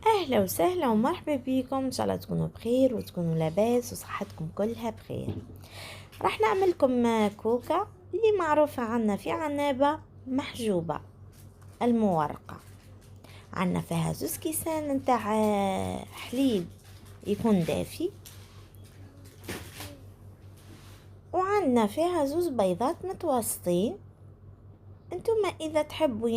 اهلا وسهلا ومرحبا بكم. ان شاء الله تكونوا بخير وتكونوا لاباس وصحتكم كلها بخير. راح نعملكم كوكا اللي معروفة عنا في عنابة محجوبة المورقة. عنا فيها 2 كيسان نتاع حليب يكون دافي، وعنا فيها 2 بيضات متوسطين. انتم اذا تحبوا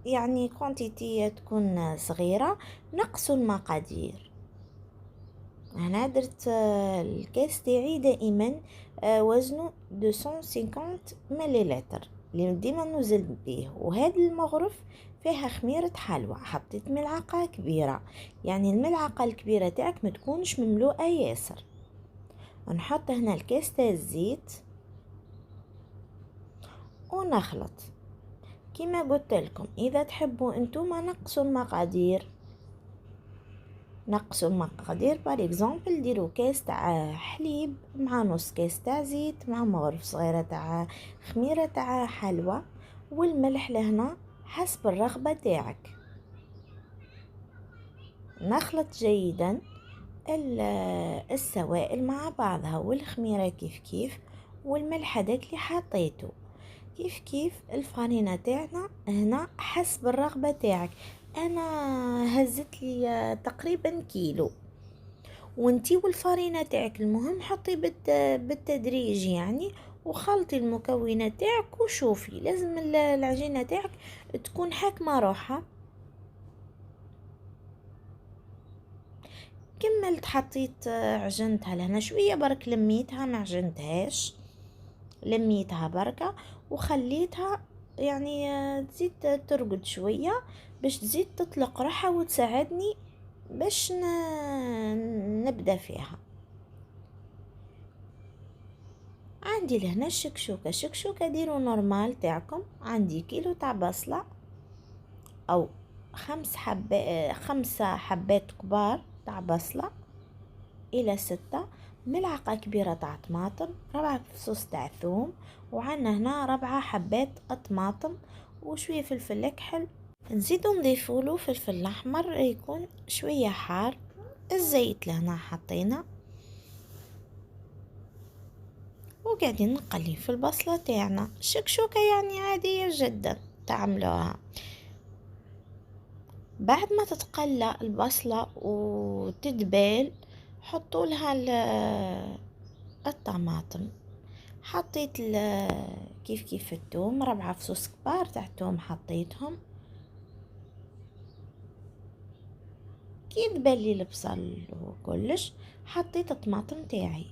يعني كونتيتي تكون صغيرة نقصوا المقادير. أنا درت الكاس تاعي دائما وزنه 250 مليلتر اللي ديما نوزن بيه، وهذا المغرف فيها خميرة حلوى. حطيت ملعقة كبيرة، يعني الملعقة الكبيرة تاعك ما تكونش مملوءة ياسر. نحط هنا الكاس تاع الزيت ونخلط كما قلت لكم. اذا تحبوا انتم نقصوا المقادير بار اكزومبل ديروا كاس تاع حليب مع نص كاس تاع زيت مع مغرف صغيره تاع خميره تاع حلوى، والملح لهنا حسب الرغبه تاعك. نخلط جيدا السوائل مع بعضها والخميره كيف كيف، والملح هذاك اللي حطيته كيف كيف. الفرينه تاعنا هنا حسب الرغبه تاعك. انا هزت لي تقريبا كيلو، وانتي والفرينة تاعك المهم حطي بالتدريج يعني، وخلطي المكونات تاعك وشوفي. لازم العجينة تاعك تكون حاكمة روحها. كملت حطيت عجنتها لهنا شوية برك، لميتها ما عجنتهاش، لميتها بركة وخليتها يعني تزيد ترقد شوية باش تزيد تطلق روحها وتساعدني باش نبدأ فيها. عندي لهنا الشكشوكة ديروا نورمال تاعكم. عندي كيلو تاع بصلة او 5 حبات كبار تاع بصلة الى 6، ملعقة كبيرة تاع طماطم، 4 فصوص تاع ثوم، وعنا هنا 4 حبات طماطم وشوية فلفل اكحل. نزيدو نضيفوله فلفل احمر يكون شوية حار. الزيت لهنا حطينا، وقاعدين نقلي في البصلة تاعنا. شكشوكة يعني عادية جدا تعملوها. بعد ما تتقلى البصلة وتدبل حطوا لها الطماطم. حطيت كيف كيف الثوم، 4 فصوص كبار تاع الثوم حطيتهم. كي دبلي البصل وكلش حطيت الطماطم تاعي،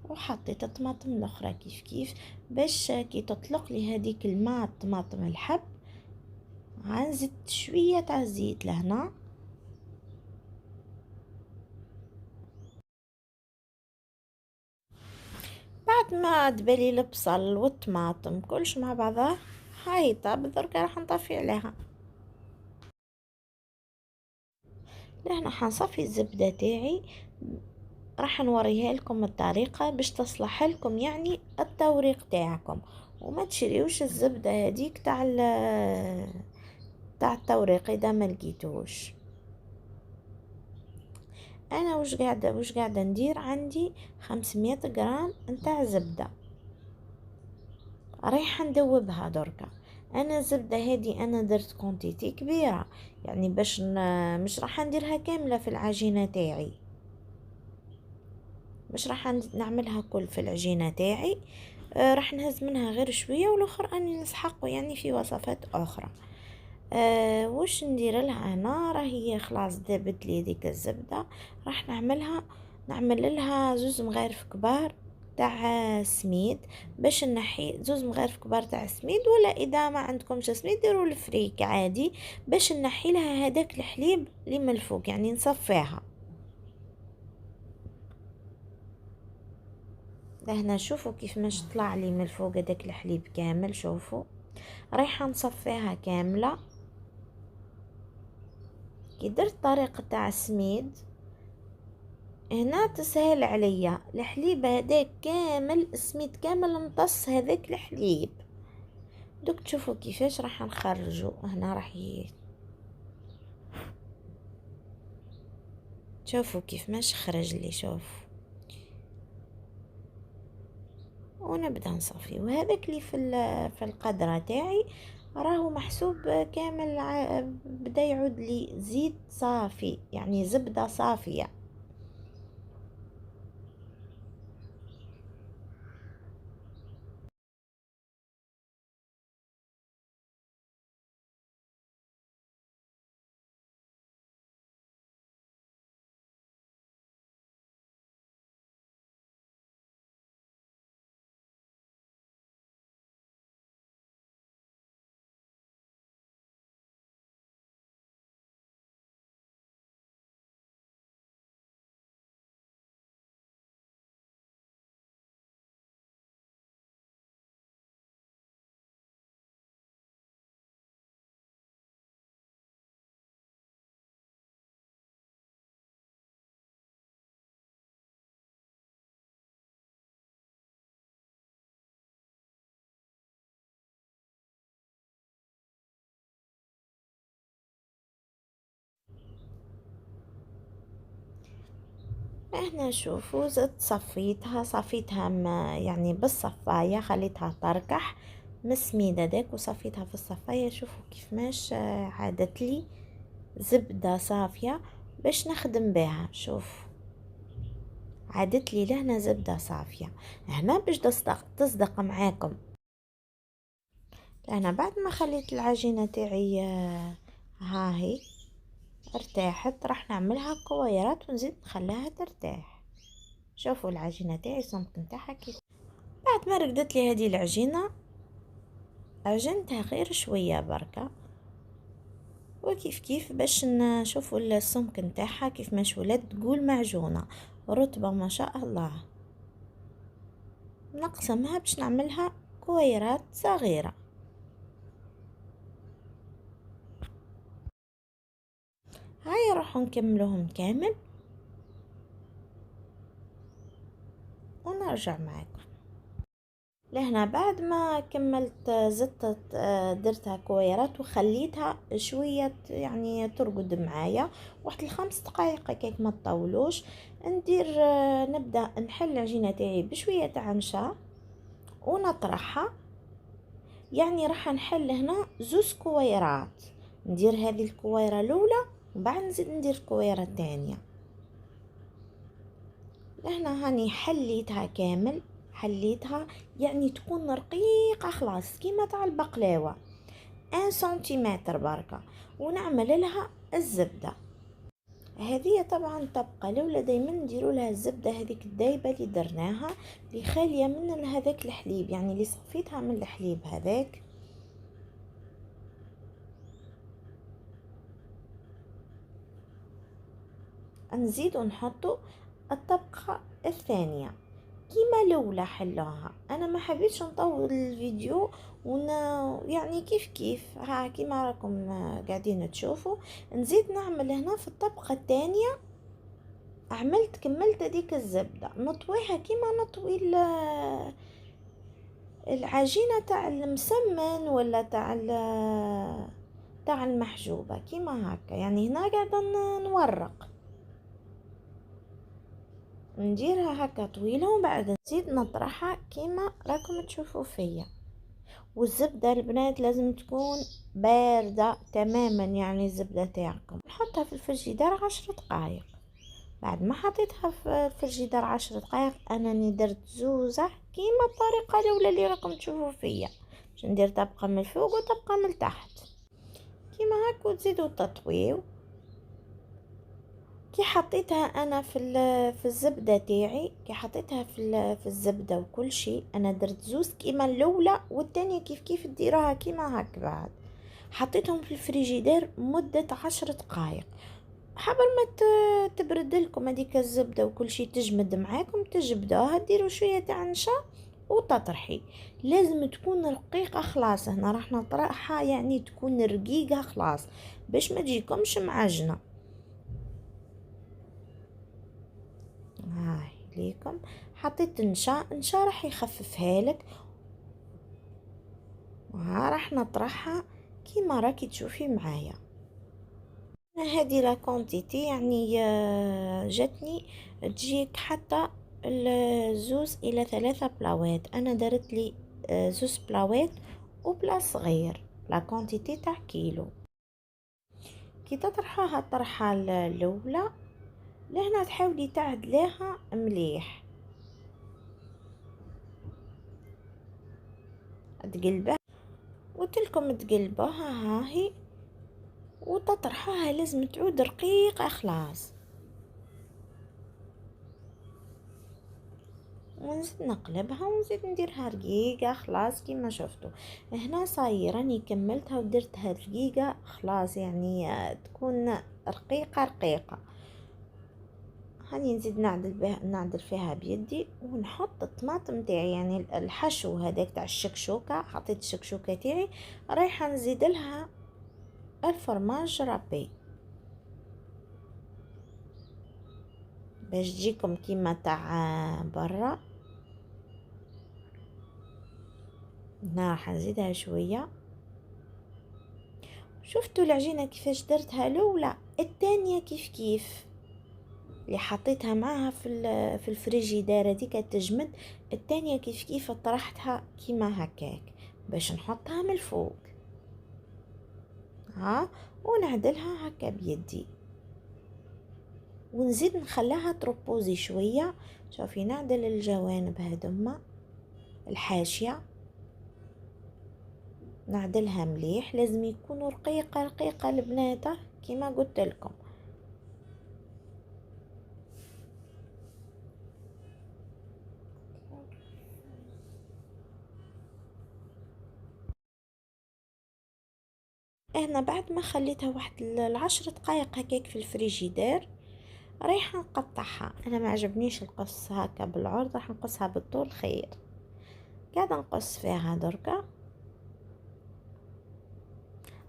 وحطيت الطماطم الاخرى كيف كيف باش كي تطلق لي هذيك الماء الطماطم الحب. غنزيد شويه تاع زيت لهنا. بعد ما دبلي البصل والطماطم كلش مع بعضه هاي طاب، دركا راح نطفي عليها. لهنا حنصفي الزبده تاعي، راح نوريها لكم الطريقه باش تصلح لكم يعني التوريق تاعكم، وما تشريوش الزبده هذيك تاع التوريق اذا ما لقيتوش. انا وش قاعده ندير؟ عندي 500 غرام نتاع زبده رايحه ندوبها دركا. انا الزبده هذه انا درت كونتيتي كبيره، يعني باش مش راح نديرها كامله في العجينه تاعي، مش راح نعملها كل في العجينه تاعي. راح نهز منها غير شويه، والاخر اني نسحقه يعني في وصفات اخرى. وش ندير لها انا؟ راهي خلاص دابت لي ديك الزبده. راح نعمل لها 2 مغارف كبار تاع سميد، باش نحي 2 مغارف كبار تاع سميد، ولا اذا ما عندكمش سميد ديروا الفريك عادي باش نحي لها هذاك الحليب اللي من الفوق، يعني نصفيها. لهنا شوفوا كيف مش طلع لي من الفوق هذاك الحليب كامل. شوفوا رايحه نصفيها كامله. كي درت طريقه تاع السميد هنا تسهل عليا الحليب هذاك كامل، السميد كامل امتص هذاك الحليب. دوك تشوفوا كيفاش راح نخرجوا هنا. شوفوا كيف ماش خرج لي، شوف. ونبدا نصفي، وهذاك اللي في القدرة تاعي راهو محسوب كامل، بدا يعود لي زيت صافي، يعني زبدة صافية. هنا شوفوا زدت صفيتها ما يعني بالصفاية، خليتها تركح مسميدة داك وصفيتها في الصفاية. شوفوا كيف ماش عادت لي زبدة صافية باش نخدم بها. شوف عادت لي لهنا زبدة صافية. هنا باش تصدق معاكم، انا بعد ما خليت العجينة تاعي ها هي ارتاحت، راح نعملها كويرات ونزيد نخليها ترتاح. شوفوا العجينة تاعي السمك نتاعها كيف. بعد ما رقدت لي هذه العجينة عجنتها غير شوية بركة، وكيف كيف باش نشوفوا السمك نتاعها كيف ماش ولات تقول معجونة رطبة ما شاء الله. نقسمها باش نعملها كويرات صغيرة. هاي راح نكملهم كامل ونرجع معاكم. لهنا بعد ما كملت زدت درتها كويرات وخليتها شوية يعني ترقد معايا واحد ال5 دقايق هكاك ما تطولوش. ندير نبدا نحل العجينه تاعي بشويه تاع نشا ونطرحها. يعني راح نحل هنا 2 كويرات، ندير هذه الكويره الاولى وبعد نزيد ندير الكويره الثانيه. لهنا هاني حليتها كامل، حليتها يعني تكون رقيقة خلاص كيما تاع البقلاوة 1 سنتيمتر بركة. ونعمل لها الزبدة هذه طبعا تبقى لولا دايما نديروا لها الزبدة هذيك الدايبة اللي درناها اللي خالية من هذاك الحليب، يعني اللي صفيتها من الحليب هذاك. نزيد ونحطوا الطبقة الثانية كيما الاولى حلوها. انا ما حبيتش نطول الفيديو يعني كيف ها كيما راكم قاعدين تشوفوا. نزيد نعمل هنا في الطبقة الثانية، كملت هذيك الزبدة نطويها كيما نطوي العجينة تاع المسمن ولا تاع المحجوبة كيما هكا. يعني هنا قاعدة نورق، نديرها هكا طويلة ومن بعد نزيد نطرحها كيما راكم تشوفوا فيا. والزبدة البنات لازم تكون باردة تماما، يعني الزبدة تاعكم نحطها في الفريجيدار 10 دقايق. بعد ما حطيتها في الفريجيدار 10 دقايق انا درت زوزة كيما الطريقة الاولى اللي راكم تشوفوا فيا، باش ندير طبقة من الفوق وطبقة من تحت كيما هكا وتزيدوا تطويو. كي حطيتها انا في الزبده تاعي، كي حطيتها في الزبده وكل شيء انا درت زوز كيما الاولى والثانيه كيف ديروها كيما هكا. بعد حطيتهم في الفريجيدير مده 10 دقايق. حبر ما تبرد لكم هذيك الزبده وكل شيء تجمد معاكم تجبدوها ديروا شويه تاع نشا وتطرحي. لازم تكون رقيقه خلاص، هنا راح نطرحها يعني تكون رقيقه خلاص باش ما تجيكمش معجنه. هاي ليكم حطيت نشا راح يخففها لك. وها راح نطرحها كيما راكي تشوفي معايا. هذه لا كونتيتي يعني جاتني تجيك حتى زوز الى 3 بلاوات. انا درت لي زوز بلاوات وبلا صغير، لا كونتيتي تاع كيلو. كي تطرحوها الطرحة الاولى لهنا تحاولي تعدليها مليح، تقلبها وتلكم تقلبوها هاهي، وتطرحوها لازم تعود رقيقة خلاص. ونزيد نقلبها ونزيد نديرها رقيقة خلاص كيما شفتوا. هنا صاير راني كملتها ودرتها رقيقة خلاص، يعني تكون رقيقة رقيقة. هاني نزيد نعدل فيها بيدي ونحط الطماطم تاعي، يعني الحشو هذاك تاع الشكشوكة. حطيت الشكشوكة تاعي، رايحة نزيد لها الفرماج رابي باش تجيكم كيما تاع برا. هنا راح نزيدها شويه. شفتوا العجينه كيفاش درتها الاولى؟ الثانيه كيف كيف اللي حطيتها معها في الفريجيدير هذيك تجمد. الثانيه كيف كيف طرحتها كيما هكاك باش نحطها من الفوق، ها، ونعدلها هكا بيدي ونزيد نخليها تروبوزي شويه. شوفي نعدل الجوانب هذوما، الحاشيه نعدلها مليح، لازم يكونوا رقيقه رقيقه البناته كيما قلت لكم. هنا بعد ما خليتها واحد 10 دقائق هكاك في الفريجيدير، رايحه نقطعها. انا ما عجبنيش القص هكا بالعرض، راح نقصها بالطول خير. قاعده نقص فيها دركا،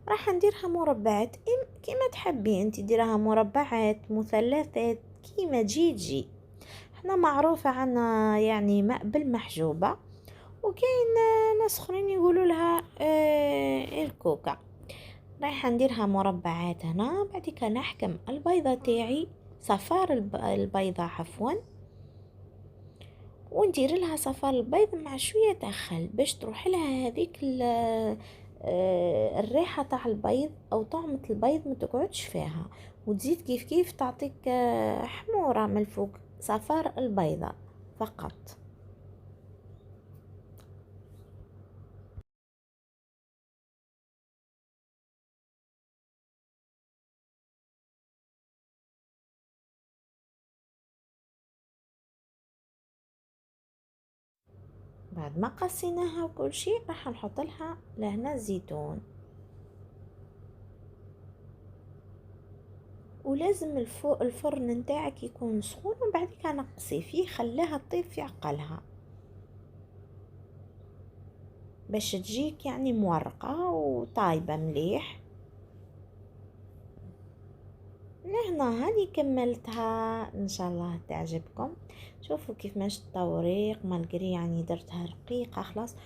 راح نديرها مربعات كيما تحبي انت، ديرها مربعات مثلثات كيما تجي. احنا معروفه عنا يعني بالمحجوبه، وكاين ناس اخرين يقولوا لها الكوكا. رايحه نديرها مربعات هنا. بعد كده نحكم البيضه تاعي، صفار البيضه عفوا، وندير لها صفار البيض مع شويه تاع خل باش تروح لها هذيك الريحه تاع البيض او طعمه البيض ما تقعدش فيها، وتزيد كيف كيف تعطيك حموره من الفوق. صفار البيضه فقط. بعد ما قسيناها وكل شيء راح نحط لها لهنا زيتون، ولازم الفرن نتاعك يكون سخون، وبعد كده نقصي فيه خليها تطيب في عقلها باش تجيك يعني مورقة وطايبة مليح. لهنا هاني كملتها، ان شاء الله تعجبكم. شوفوا كيف ماشي التوريق مالقري، يعني درتها رقيقة خلاص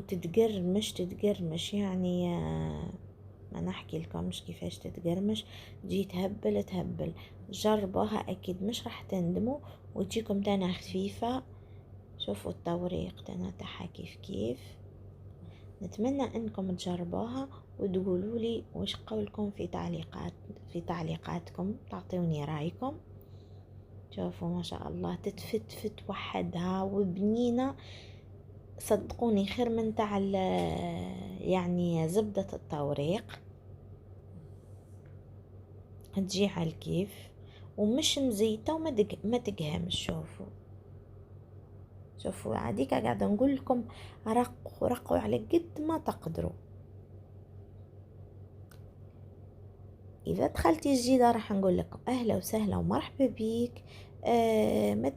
تتقرمش يعني ما نحكي لكمش كيفاش تتقرمش، تجي تهبل. جربوها اكيد مش راح تندموا وتجيكم تانا خفيفة. شوفوا التوريق تاعها كيف كيف. نتمنى انكم تجربوها وتقولوا لي وش قولكم في تعليقاتكم، تعطوني رايكم. شوفوا ما شاء الله تتفتفت وحدها وبنينة، صدقوني خير من تاع يعني زبدة التوريق. تجي على الكيف ومش مزيتة وما تقهمش. شوفوا عاديك قاعدة نقول لكم رقوا على قد ما تقدروا. اذا دخلتي جديدة راح نقول لكم اهلا وسهلا ومرحبا بيك. ما